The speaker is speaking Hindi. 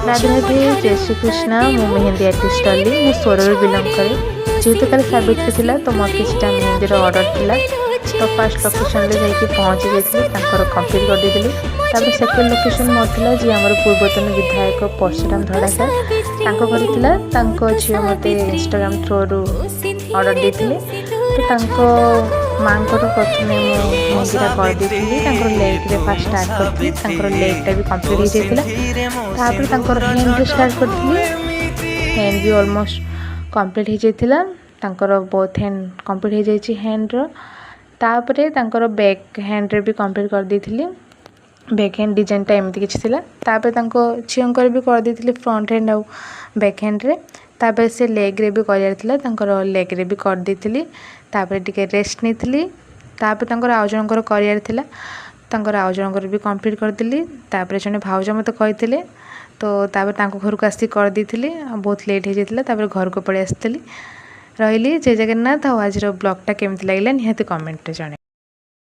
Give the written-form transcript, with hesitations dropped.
राधे राधे, जय श्री कृष्ण। मु मेहंदी आर्टिस्ट अली, मु सोरल बिलंग करे। जेहेतु कल सावित्री थिला तो मोर किछटा मेहंदी ऑर्डर थिला, तो फर्स्ट लोकेशन ले जाइए पहुँची जाइए कंप्लीट कर देली। तापर सेकेंड लोकेशन मोर थिला जे हमर पूर्वतन विधायक परशुराम धड़ाकर घर थिला। झील मत इंस्टाग्राम थ्रू ऑर्डर देते, तो माँ प्रथम मेहंदीटा करदी लेग्रे फास्ट स्टार्ट करी लेग्टा भी कम्प्लीट होता। हैंड स्टार्ट करी हैंड भी ऑलमोस्ट कम्प्लीट हो बोथ हैंड कम्प्लीट हो जाए हैंड्र। तापरे बैक हैंड रे भी कम्प्लीट कर देती। बैक हैंड डिजाइनटा एमती किसी झील भी कर देती फ्रंट हैंड आउ बैक हैंड रे। तापर से लेग रे भी कर लेग रे भी कर देती। तापर टिके रेस्ट नहीं तापर आउ जनकर कर आउ जनकर भी कम्प्लीट करदेली। तापर जड़े भाउज मत कही तो घर को आसिक कर देती। बहुत लेट हो जाता घर को पलि आसती रही। जय जगन्नाथ। आज ब्लॉगटा केमती लगे निहाती कमेंट जन।